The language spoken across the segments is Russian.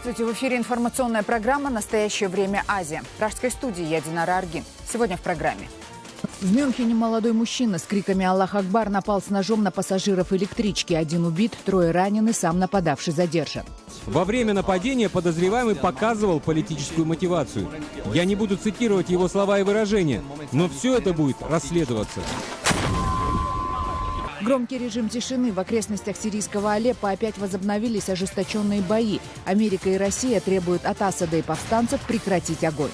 Здравствуйте! В эфире информационная программа «Настоящее время Азия». В пражской студии я Динара Аргин. Сегодня в программе. В Мюнхене молодой мужчина с криками «Аллах Акбар» напал с ножом на пассажиров электрички. 1 убит, 3 ранены, сам нападавший задержан. Во время нападения подозреваемый показывал политическую мотивацию. Я не буду цитировать его слова и выражения, но все это будет расследоваться. Громкий режим тишины. В окрестностях сирийского Алеппо опять возобновились ожесточенные бои. Америка и Россия требуют от Асада и повстанцев прекратить огонь.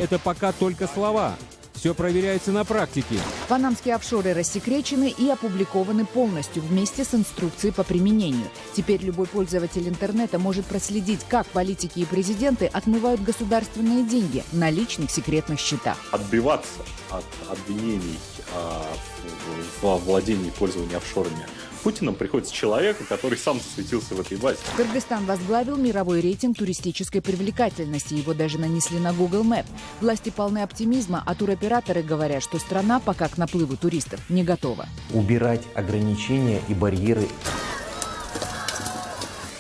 Это пока только слова. Все проверяется на практике. Панамские офшоры рассекречены и опубликованы полностью вместе с инструкцией по применению. Теперь любой пользователь интернета может проследить, как политики и президенты отмывают государственные деньги на личных секретных счетах. Отбиваться от обвинений во владении и пользовании офшорами Путиным приходится человеку, который сам засветился в этой базе. Кыргызстан возглавил мировой рейтинг туристической привлекательности. Его даже нанесли на Google Maps. Власти полны оптимизма, а туроператоры говорят, что страна пока к наплыву туристов не готова. Убирать ограничения и барьеры.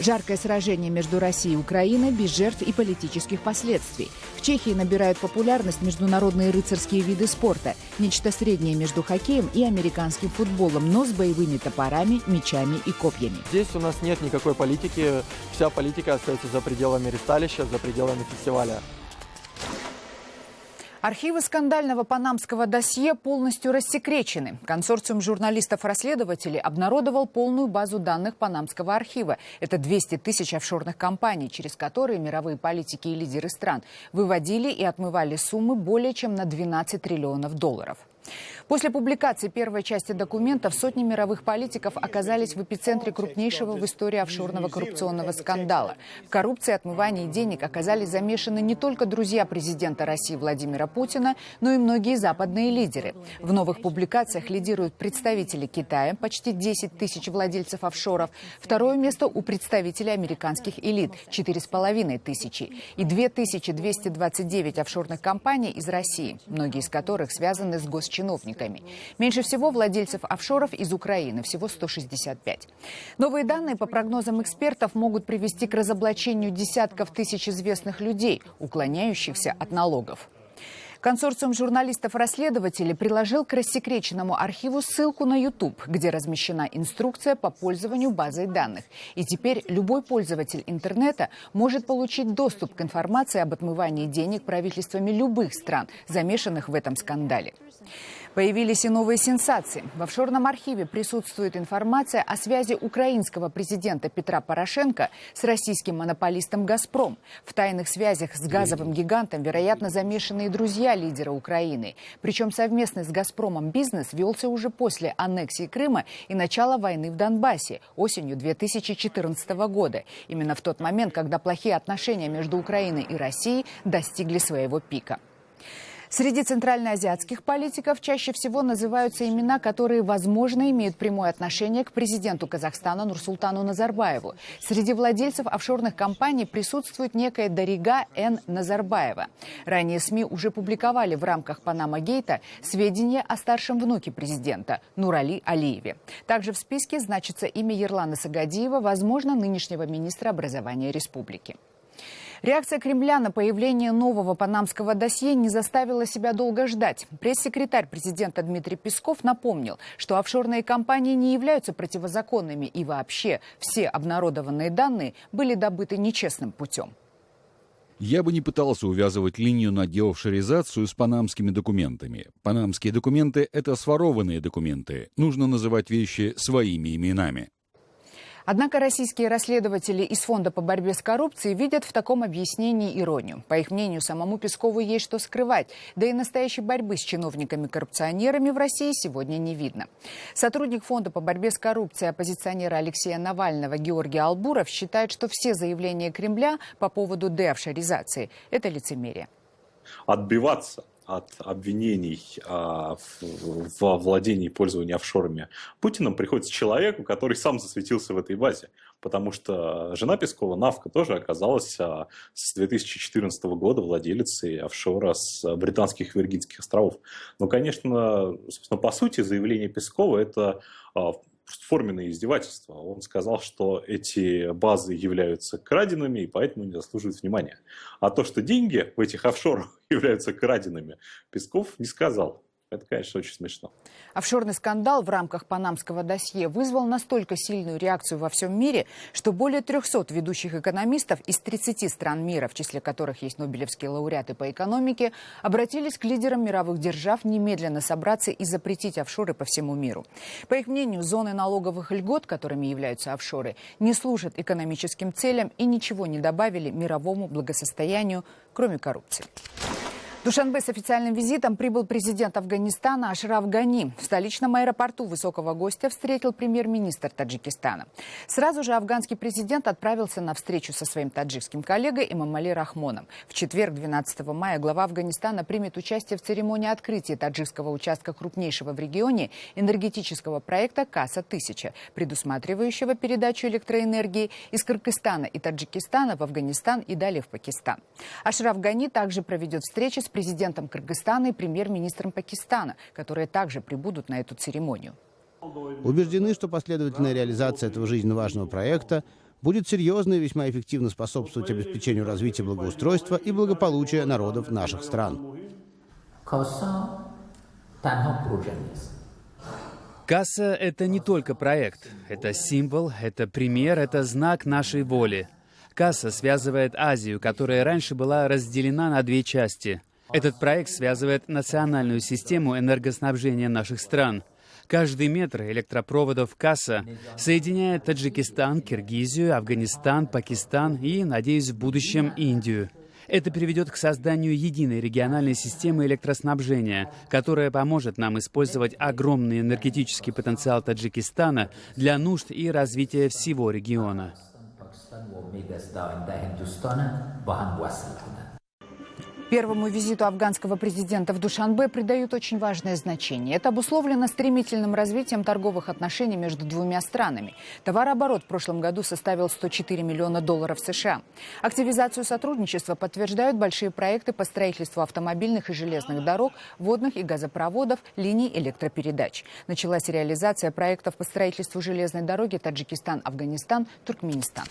Жаркое сражение между Россией и Украиной без жертв и политических последствий. В Чехии набирают популярность международные рыцарские виды спорта. Нечто среднее между хоккеем и американским футболом, но с боевыми топорами, мечами и копьями. Здесь у нас нет никакой политики. Вся политика остается за пределами ресталища, за пределами фестиваля. Архивы скандального панамского досье полностью рассекречены. Консорциум журналистов-расследователей обнародовал полную базу данных панамского архива. Это 200 тысяч офшорных компаний, через которые мировые политики и лидеры стран выводили и отмывали суммы более чем на 12 триллионов долларов. После публикации первой части документов сотни мировых политиков оказались в эпицентре крупнейшего в истории офшорного коррупционного скандала. В коррупции и отмывании денег оказались замешаны не только друзья президента России Владимира Путина, но и многие западные лидеры. В новых публикациях лидируют представители Китая, почти 10 тысяч владельцев офшоров. Второе место у представителей американских элит – 4,5 тысячи. И 2229 офшорных компаний из России, многие из которых связаны с госчиновниками. Меньше всего владельцев офшоров из Украины, всего 165. Новые данные, по прогнозам экспертов, могут привести к разоблачению десятков тысяч известных людей, уклоняющихся от налогов. Консорциум журналистов-расследователей приложил к рассекреченному архиву ссылку на YouTube, где размещена инструкция по пользованию базой данных. И теперь любой пользователь интернета может получить доступ к информации об отмывании денег правительствами любых стран, замешанных в этом скандале. Появились и новые сенсации. В офшорном архиве присутствует информация о связи украинского президента Петра Порошенко с российским монополистом «Газпром». В тайных связях с газовым гигантом, вероятно, замешаны и друзья лидера Украины. Причем совместный с «Газпромом» бизнес велся уже после аннексии Крыма и начала войны в Донбассе осенью 2014 года. Именно в тот момент, когда плохие отношения между Украиной и Россией достигли своего пика. Среди центральноазиатских политиков чаще всего называются имена, которые, возможно, имеют прямое отношение к президенту Казахстана Нурсултану Назарбаеву. Среди владельцев офшорных компаний присутствует некая Дарига Н. Назарбаева. Ранее СМИ уже публиковали в рамках Панама-гейта сведения о старшем внуке президента Нурали Алиеве. Также в списке значится имя Ерлана Сагадиева, возможно, нынешнего министра образования республики. Реакция Кремля на появление нового панамского досье не заставила себя долго ждать. Пресс-секретарь президента Дмитрий Песков напомнил, что офшорные компании не являются противозаконными и вообще все обнародованные данные были добыты нечестным путем. Я бы не пытался увязывать линию на деофшоризацию с панамскими документами. Панамские документы – это сворованные документы. Нужно называть вещи своими именами. Однако российские расследователи из Фонда по борьбе с коррупцией видят в таком объяснении иронию. По их мнению, самому Пескову есть что скрывать. Да и настоящей борьбы с чиновниками-коррупционерами в России сегодня не видно. Сотрудник Фонда по борьбе с коррупцией оппозиционера Алексея Навального Георгий Албуров считает, что все заявления Кремля по поводу деофшоризации – это лицемерие. Отбиваться от обвинений во владении и пользовании офшорами Путиным приходится человеку, который сам засветился в этой базе. Потому что жена Пескова, Навка, тоже оказалась с 2014 года владелицей офшора с британских Виргинских островов. Но, конечно, собственно, по сути, заявление Пескова – это форменное издевательство. Он сказал, что эти базы являются краденными и поэтому не заслуживают внимания. А то, что деньги в этих офшорах являются краденными, Песков не сказал. Это, конечно, очень смешно. Офшорный скандал в рамках панамского досье вызвал настолько сильную реакцию во всем мире, что более 300 ведущих экономистов из 30 стран мира, в числе которых есть нобелевские лауреаты по экономике, обратились к лидерам мировых держав немедленно собраться и запретить офшоры по всему миру. По их мнению, зоны налоговых льгот, которыми являются офшоры, не служат экономическим целям и ничего не добавили мировому благосостоянию, кроме коррупции. В Душанбе с официальным визитом прибыл президент Афганистана Ашраф Гани. В столичном аэропорту высокого гостя встретил премьер-министр Таджикистана. Сразу же афганский президент отправился на встречу со своим таджикским коллегой Эмомали Рахмоном. В четверг, 12 мая, глава Афганистана примет участие в церемонии открытия таджикского участка крупнейшего в регионе энергетического проекта «Каса-1000», предусматривающего передачу электроэнергии из Кыргызстана и Таджикистана в Афганистан и далее в Пакистан. Ашраф Гани также проведет встречи с президентом Кыргызстана и премьер-министром Пакистана, которые также прибудут на эту церемонию. Убеждены, что последовательная реализация этого жизненно важного проекта будет серьезно и весьма эффективно способствовать обеспечению развития благоустройства и благополучия народов наших стран. Касса – это не только проект. Это символ, это пример, это знак нашей воли. Касса связывает Азию, которая раньше была разделена на две части. Этот проект связывает национальную систему энергоснабжения наших стран. Каждый метр электропроводов Касса соединяет Таджикистан, Киргизию, Афганистан, Пакистан и, надеюсь, в будущем Индию. Это приведет к созданию единой региональной системы электроснабжения, которая поможет нам использовать огромный энергетический потенциал Таджикистана для нужд и развития всего региона. Первому визиту афганского президента в Душанбе придают очень важное значение. Это обусловлено стремительным развитием торговых отношений между двумя странами. Товарооборот в прошлом году составил $104 миллиона США. Активизацию сотрудничества подтверждают большие проекты по строительству автомобильных и железных дорог, водных и газопроводов, линий электропередач. Началась реализация проектов по строительству железной дороги Таджикистан-Афганистан, Туркменистан.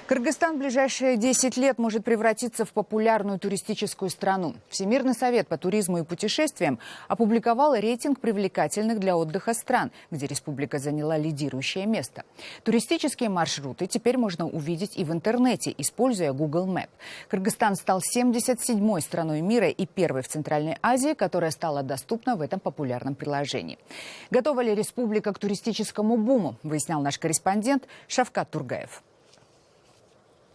Кыргызстан в ближайшие 10 лет может превратиться в популярную туристическую страну. Всемирный совет по туризму и путешествиям опубликовал рейтинг привлекательных для отдыха стран, где республика заняла лидирующее место. Туристические маршруты теперь можно увидеть и в интернете, используя Google Map. Кыргызстан стал 77-й страной мира и первой в Центральной Азии, которая стала доступна в этом популярном приложении. Готова ли республика к туристическому буму, выяснял наш корреспондент Шавкат Тургаев.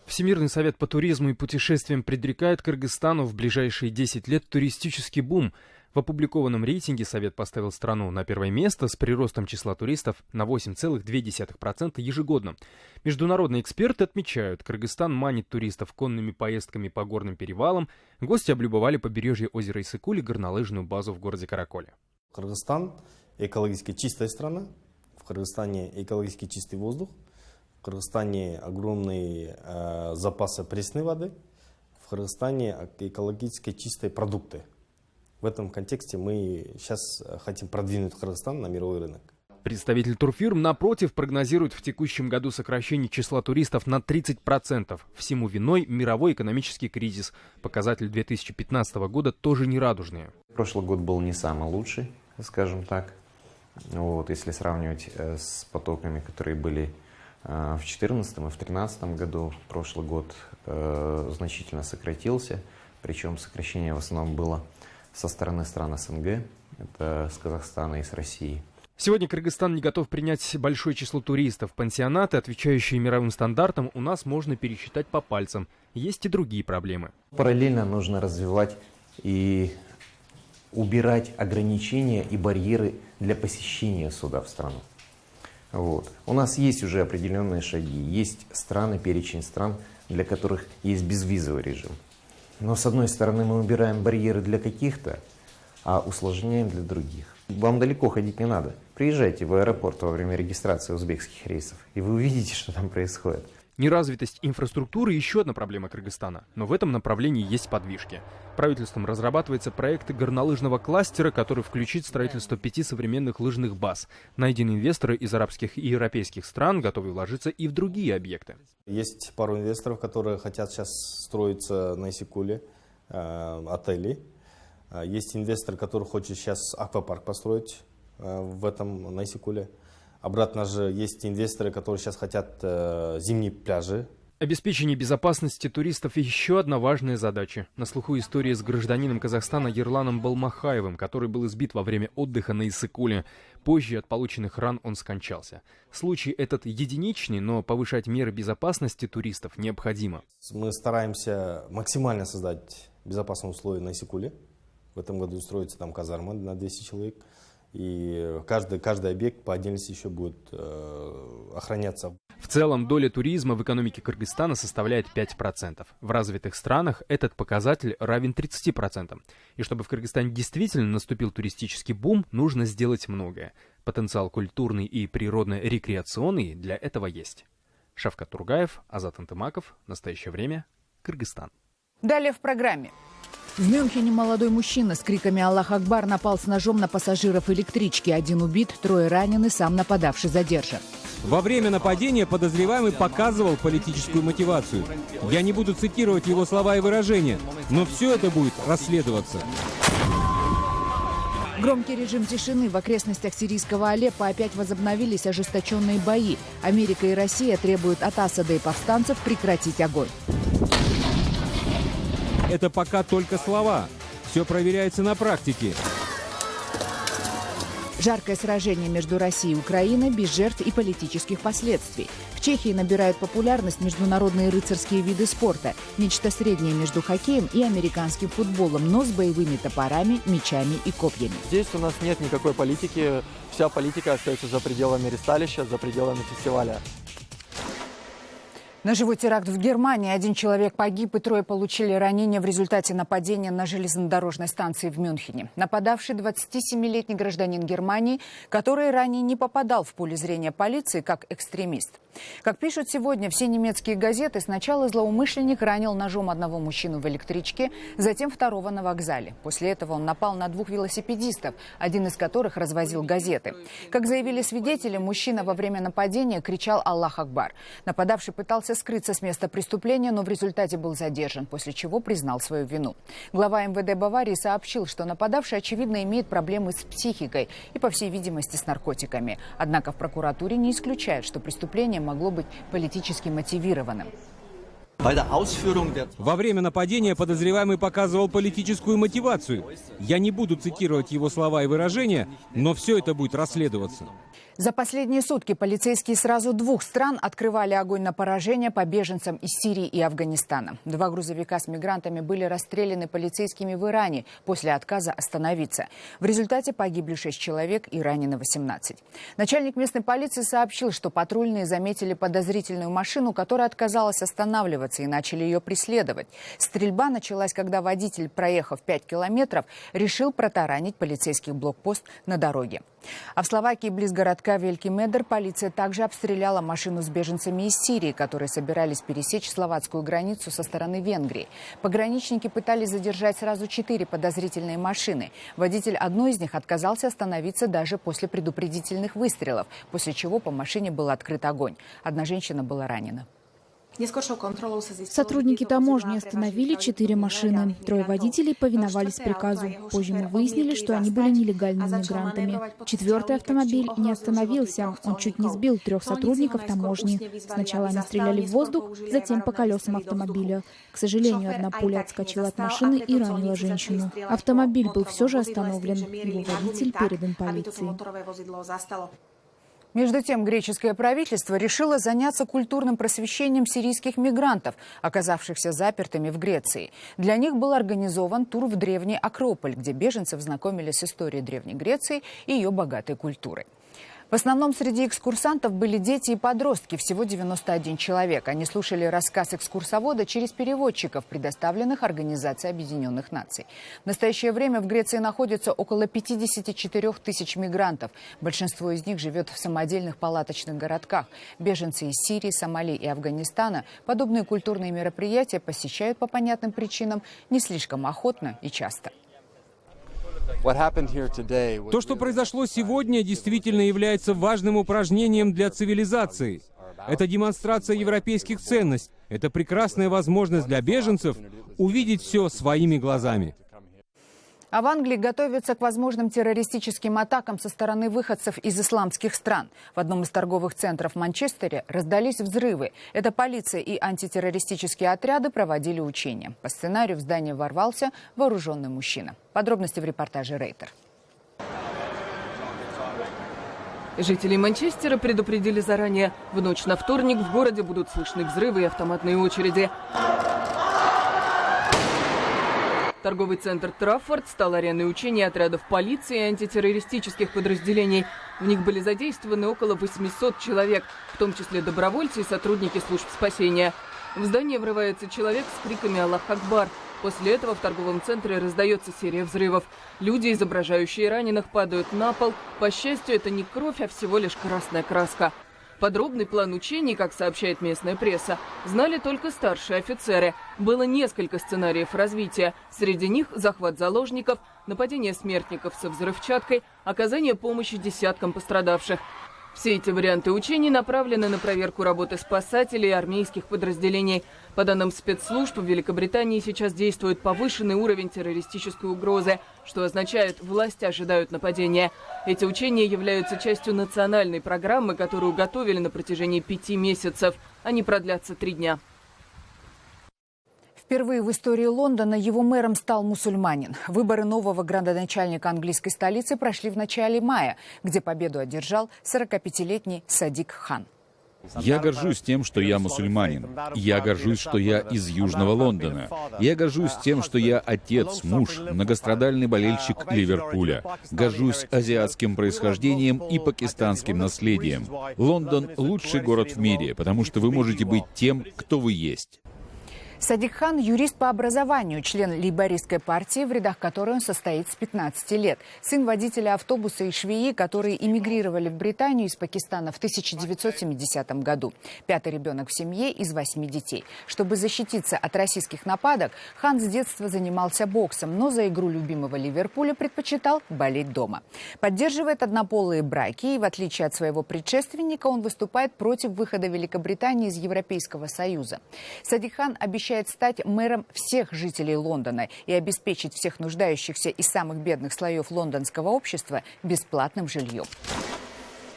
Всемирный совет по туризму и путешествиям предрекает Кыргызстану в ближайшие 10 лет туристический бум. В опубликованном рейтинге совет поставил страну на первое место с приростом числа туристов на 8,2% ежегодно. Международные эксперты отмечают, Кыргызстан манит туристов конными поездками по горным перевалам. Гости облюбовали побережье озера Исыкуль и горнолыжную базу в городе Караколе. Кыргызстан экологически чистая страна. В Кыргызстане экологически чистый воздух. В Кыргызстане огромные запасы пресной воды, в Кыргызстане экологически чистые продукты. В этом контексте мы сейчас хотим продвинуть Кыргызстан на мировой рынок. Представитель турфирм, напротив, прогнозирует в текущем году сокращение числа туристов на 30%. Всему виной мировой экономический кризис. Показатель 2015 года тоже нерадужный. Прошлый год был не самый лучший, скажем так. Если сравнивать с потоками, которые были в 2014 и в 2013 году, прошлый год значительно сократился, причем сокращение в основном было со стороны стран СНГ, это с Казахстана и с России. Сегодня Кыргызстан не готов принять большое число туристов. Пансионаты, отвечающие мировым стандартам, у нас можно пересчитать по пальцам. Есть и другие проблемы. Параллельно нужно развивать и убирать ограничения и барьеры для посещения суда в страну. У нас есть уже определенные шаги, есть страны, перечень стран, для которых есть безвизовый режим. Но с одной стороны мы убираем барьеры для каких-то, а усложняем для других. Вам далеко ходить не надо. Приезжайте в аэропорт во время регистрации узбекских рейсов, и вы увидите, что там происходит. Неразвитость инфраструктуры – еще одна проблема Кыргызстана, но в этом направлении есть подвижки. Правительством разрабатывается проект горнолыжного кластера, который включит строительство 5 современных лыжных баз. Найдены инвесторы из арабских и европейских стран, готовы вложиться и в другие объекты. Есть пару инвесторов, которые хотят сейчас строиться на Исыкуле, отели. Есть инвестор, который хочет сейчас аквапарк построить в этом на Исыкуле. Обратно же есть инвесторы, которые сейчас хотят зимние пляжи. Обеспечение безопасности туристов – еще одна важная задача. На слуху история с гражданином Казахстана Ерланом Балмахаевым, который был избит во время отдыха на Исыкуле. Позже от полученных ран он скончался. Случай этот единичный, но повышать меры безопасности туристов необходимо. Мы стараемся максимально создать безопасные условия на Исыкуле. В этом году строится там казарма на 200 человек. И каждый объект по отдельности еще будет охраняться. В целом, доля туризма в экономике Кыргызстана составляет 5%. В развитых странах этот показатель равен 30%. И чтобы в Кыргызстане действительно наступил туристический бум, нужно сделать многое. Потенциал культурный и природно-рекреационный для этого есть. Шавкат Тургаев, Азат Антымаков. Настоящее время. Кыргызстан. Далее в программе. В Мюнхене молодой мужчина с криками «Аллах Акбар» напал с ножом на пассажиров электрички. 1 убит, 3 ранены, сам нападавший задержан. Во время нападения подозреваемый показывал политическую мотивацию. Я не буду цитировать его слова и выражения, но все это будет расследоваться. Громкий режим тишины. В окрестностях сирийского Алеппо опять возобновились ожесточенные бои. Америка и Россия требуют от Асада и повстанцев прекратить огонь. Это пока только слова. Все проверяется на практике. Жаркое сражение между Россией и Украиной без жертв и политических последствий. В Чехии набирают популярность международные рыцарские виды спорта. Нечто среднее между хоккеем и американским футболом, но с боевыми топорами, мечами и копьями. Здесь у нас нет никакой политики. Вся политика остается за пределами ресталища, за пределами фестиваля. Ножевой теракт в Германии. 1 человек погиб и 3 получили ранения в результате нападения на железнодорожной станции в Мюнхене. Нападавший 27-летний гражданин Германии, который ранее не попадал в поле зрения полиции как экстремист. Как пишут сегодня все немецкие газеты, сначала злоумышленник ранил ножом одного мужчину в электричке, затем 2-го на вокзале. После этого он напал на 2 велосипедистов, один из которых развозил газеты. Как заявили свидетели, мужчина во время нападения кричал «Аллах Акбар». Нападавший пытался скрыться с места преступления, но в результате был задержан, после чего признал свою вину. Глава МВД Баварии сообщил, что нападавший, очевидно, имеет проблемы с психикой и, по всей видимости, с наркотиками. Однако в прокуратуре не исключают, что преступление могло быть политически мотивированным. Во время нападения подозреваемый показывал политическую мотивацию. Я не буду цитировать его слова и выражения, но все это будет расследоваться. За последние сутки полицейские сразу 2 стран открывали огонь на поражение по беженцам из Сирии и Афганистана. 2 грузовика с мигрантами были расстреляны полицейскими в Иране после отказа остановиться. В результате погибли 6 человек и ранены 18. Начальник местной полиции сообщил, что патрульные заметили подозрительную машину, которая отказалась останавливаться, и начали ее преследовать. Стрельба началась, когда водитель, проехав 5 километров, решил протаранить полицейский блокпост на дороге. А в Словакии, близ городка Великий Медер, полиция также обстреляла машину с беженцами из Сирии, которые собирались пересечь словацкую границу со стороны Венгрии. Пограничники пытались задержать сразу 4 подозрительные машины. Водитель одной из них отказался остановиться даже после предупредительных выстрелов, после чего по машине был открыт огонь. 1 женщина была ранена. Сотрудники таможни остановили 4 машины. 3 водителей повиновались приказу. Позже мы выяснили, что они были нелегальными мигрантами. 4-й автомобиль не остановился. Он чуть не сбил 3 сотрудников таможни. Сначала они стреляли в воздух, затем по колесам автомобиля. К сожалению, 1 пуля отскочила от машины и ранила женщину. Автомобиль был все же остановлен. Его водитель передан полиции. Между тем, греческое правительство решило заняться культурным просвещением сирийских мигрантов, оказавшихся запертыми в Греции. Для них был организован тур в древний Акрополь, где беженцев знакомили с историей Древней Греции и ее богатой культурой. В основном среди экскурсантов были дети и подростки, всего 91 человек. Они слушали рассказ экскурсовода через переводчиков, предоставленных Организацией Объединенных Наций. В настоящее время в Греции находится около 54 тысяч мигрантов. Большинство из них живет в самодельных палаточных городках. Беженцы из Сирии, Сомали и Афганистана подобные культурные мероприятия посещают по понятным причинам не слишком охотно и часто. То, что произошло сегодня, действительно является важным упражнением для цивилизации. Это демонстрация европейских ценностей. Это прекрасная возможность для беженцев увидеть все своими глазами. А в Англии готовятся к возможным террористическим атакам со стороны выходцев из исламских стран. В одном из торговых центров в Манчестере раздались взрывы. Это полиция и антитеррористические отряды проводили учения. По сценарию в здание ворвался вооруженный мужчина. Подробности в репортаже Рейтер. Жители Манчестера предупредили заранее. В ночь на вторник в городе будут слышны взрывы и автоматные очереди. Торговый центр Траффорд стал ареной учений отрядов полиции и антитеррористических подразделений. В них были задействованы около 800 человек, в том числе добровольцы и сотрудники служб спасения. В здание врывается человек с криками «Аллах Акбар». После этого в торговом центре раздается серия взрывов. Люди, изображающие раненых, падают на пол. По счастью, это не кровь, а всего лишь красная краска. Подробный план учений, как сообщает местная пресса, знали только старшие офицеры. Было несколько сценариев развития. Среди них захват заложников, нападение смертников со взрывчаткой, оказание помощи десяткам пострадавших. Все эти варианты учений направлены на проверку работы спасателей и армейских подразделений. По данным спецслужб, в Великобритании сейчас действует повышенный уровень террористической угрозы, что означает, власти ожидают нападения. Эти учения являются частью национальной программы, которую готовили на протяжении 5 месяцев. Они продлятся 3 дня. Впервые в истории Лондона его мэром стал мусульманин. Выборы нового градоначальника английской столицы прошли в начале мая, где победу одержал 45-летний Садик Хан. Я горжусь тем, что я мусульманин. Я горжусь, что я из Южного Лондона. Я горжусь тем, что я отец, муж, многострадальный болельщик Ливерпуля. Горжусь азиатским происхождением и пакистанским наследием. Лондон – лучший город в мире, потому что вы можете быть тем, кто вы есть. Садик Хан – юрист по образованию, член лейбористской партии, в рядах которой он состоит с 15 лет. Сын водителя автобуса и швеи, которые эмигрировали в Британию из Пакистана в 1970 году. 5-й ребенок в семье из 8 детей. Чтобы защититься от российских нападок, Хан с детства занимался боксом, но за игру любимого Ливерпуля предпочитал болеть дома. Поддерживает однополые браки и, в отличие от своего предшественника, он выступает против выхода Великобритании из Европейского Союза. Садик Хан обещает стать мэром всех жителей Лондона и обеспечить всех нуждающихся из самых бедных слоев лондонского общества бесплатным жильем.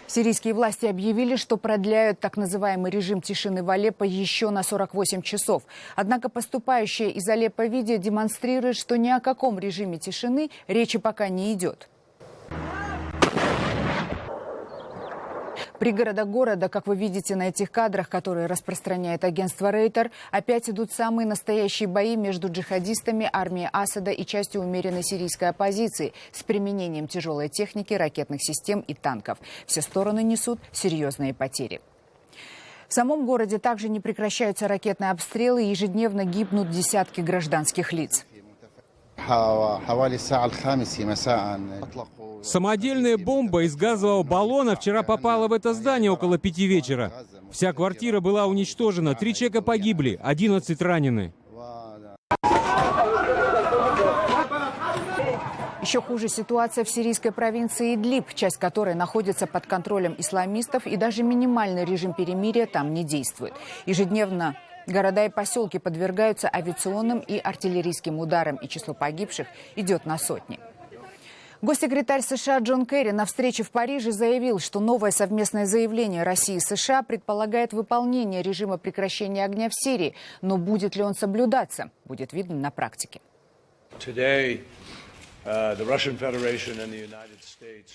Сирийские власти объявили, что продляют так называемый режим тишины в Алеппо еще на 48 часов. Однако поступающее из Алеппо видео демонстрирует, что ни о каком режиме тишины речи пока не идет. Пригорода города, как вы видите на этих кадрах, которые распространяет агентство Рейтер, опять идут самые настоящие бои между джихадистами, армией Асада и частью умеренной сирийской оппозиции с применением тяжелой техники, ракетных систем и танков. Все стороны несут серьезные потери. В самом городе также не прекращаются ракетные обстрелы и ежедневно гибнут десятки гражданских лиц. Самодельная бомба из газового баллона вчера попала в это здание около 5 вечера. Вся квартира была уничтожена, 3 человека погибли, 11 ранены. Еще хуже ситуация в сирийской провинции Идлиб, часть которой находится под контролем исламистов, и даже минимальный режим перемирия там не действует. Ежедневно города и поселки подвергаются авиационным и артиллерийским ударам, и число погибших идет на сотни. Госсекретарь США Джон Керри на встрече в Париже заявил, что новое совместное заявление России и США предполагает выполнение режима прекращения огня в Сирии. Но будет ли он соблюдаться, будет видно на практике.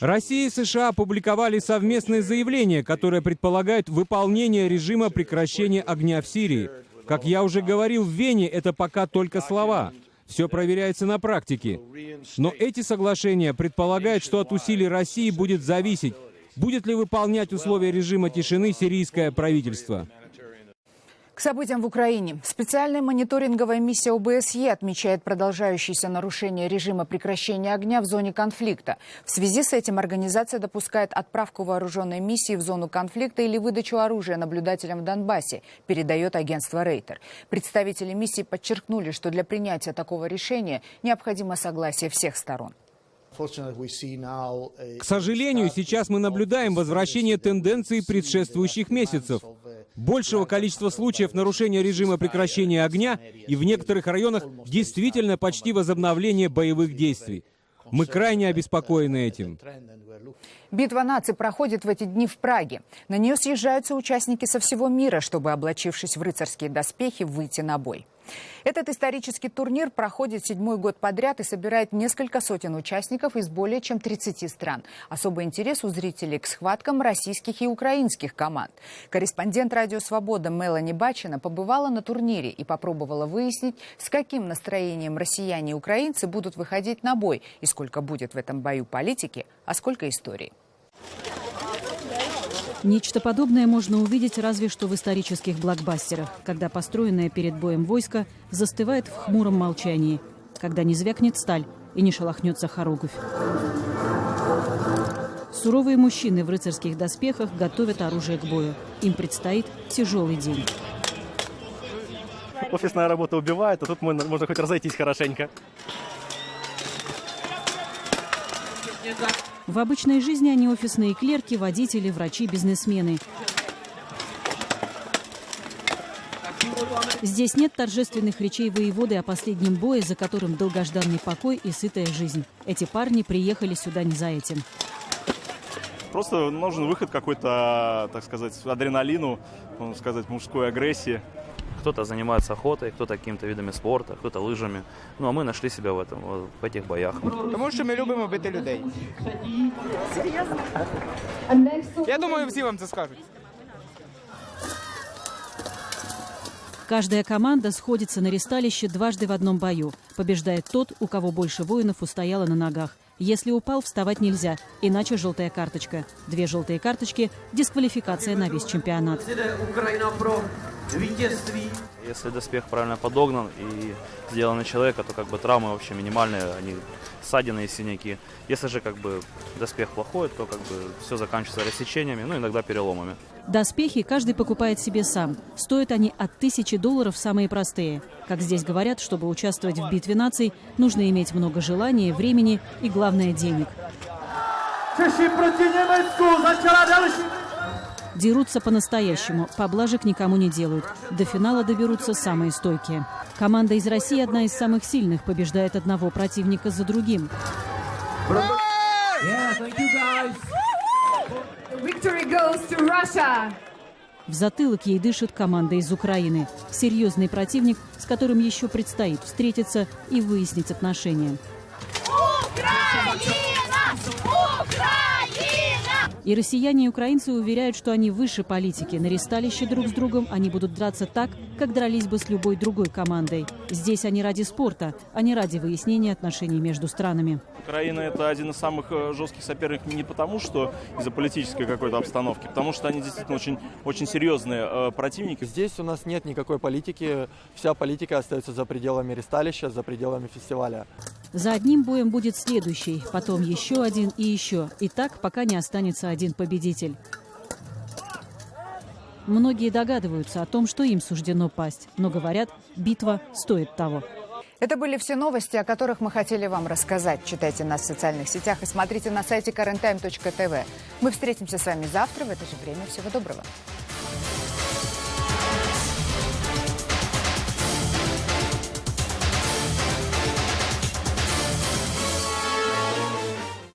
Россия и США опубликовали совместное заявление, которое предполагает выполнение режима прекращения огня в Сирии. Как я уже говорил в Вене, это пока только слова. Все проверяется на практике. Но эти соглашения предполагают, что от усилий России будет зависеть, Будет ли выполнять условия режима тишины сирийское правительство? К событиям в Украине. Специальная мониторинговая миссия ОБСЕ отмечает продолжающееся нарушение режима прекращения огня в зоне конфликта. В связи с этим организация допускает отправку вооруженной миссии в зону конфликта или выдачу оружия наблюдателям в Донбассе, передает агентство Рейтер. Представители миссии подчеркнули, что для принятия такого решения необходимо согласие всех сторон. К сожалению, сейчас мы наблюдаем возвращение тенденций предшествующих месяцев. Большего количества случаев нарушения режима прекращения огня и в некоторых районах действительно почти возобновление боевых действий. Мы крайне обеспокоены этим. Битва наций проходит в эти дни в Праге. На нее съезжаются участники со всего мира, чтобы, облачившись в рыцарские доспехи, выйти на бой. Этот исторический турнир проходит 7-й год подряд и собирает несколько сотен участников из более чем 30 стран. Особый интерес у зрителей к схваткам российских и украинских команд. Корреспондент «Радио Свобода» Мелани Бачина побывала на турнире и попробовала выяснить, с каким настроением россияне и украинцы будут выходить на бой и сколько будет в этом бою политики, а сколько истории. Нечто подобное можно увидеть разве что в исторических блокбастерах, когда построенное перед боем войско застывает в хмуром молчании, когда не звякнет сталь и не шелохнется хоругвь. Суровые мужчины в рыцарских доспехах готовят оружие к бою. Им предстоит тяжелый день. Офисная работа убивает, а тут можно хоть разойтись хорошенько. В обычной жизни они офисные клерки, водители, врачи, бизнесмены. Здесь нет торжественных речей воеводы о последнем бое, за которым долгожданный покой и сытая жизнь. Эти парни приехали сюда не за этим. Просто нужен выход какой-то, так сказать, адреналину, можно сказать, мужской агрессии. Кто-то занимается охотой, кто-то какими-то видами спорта, кто-то лыжами. Ну, а мы нашли себя в этом, в этих боях. Тому що ми любимо бити людей. Серйозно? Я думаю, всі вам це скажуть. Каждая команда сходится на ресталище дважды в одном бою. Побеждает тот, у кого больше воинов устояло на ногах. Если упал, вставать нельзя, иначе желтая карточка. 2 желтые карточки – дисквалификация на весь чемпионат. Если доспех правильно подогнан и сделан на человека, то как бы травмы вообще минимальные, они ссадины и синяки. Если же как бы доспех плохой, то как бы все заканчивается рассечениями, ну иногда переломами. Доспехи каждый покупает себе сам. Стоят они от $1000 самые простые. Как здесь говорят, чтобы участвовать в битве наций, нужно иметь много желания, времени и, главное, денег. Дерутся по-настоящему, поблажек никому не делают. До финала доберутся самые стойкие. Команда из России одна из самых сильных, побеждает одного противника за другим. В затылок ей дышит команда из Украины. Серьезный противник, с которым еще предстоит встретиться и выяснить отношения. И россияне, и украинцы уверяют, что они выше политики. На ресталище друг с другом они будут драться так, как дрались бы с любой другой командой. Здесь они ради спорта, а не ради выяснения отношений между странами. Украина – это один из самых жестких соперников не потому, что из-за политической какой-то обстановки, потому что они действительно очень серьезные противники. Здесь у нас нет никакой политики. Вся политика остается за пределами ресталища, за пределами фестиваля. За одним боем будет следующий, потом еще один и еще. И так, пока не останется один победитель. Многие догадываются о том, что им суждено пасть. Но говорят, битва стоит того. Это были все новости, о которых мы хотели вам рассказать. Читайте нас в социальных сетях и смотрите на сайте currenttime.tv. Мы встретимся с вами завтра в это же время. Всего доброго.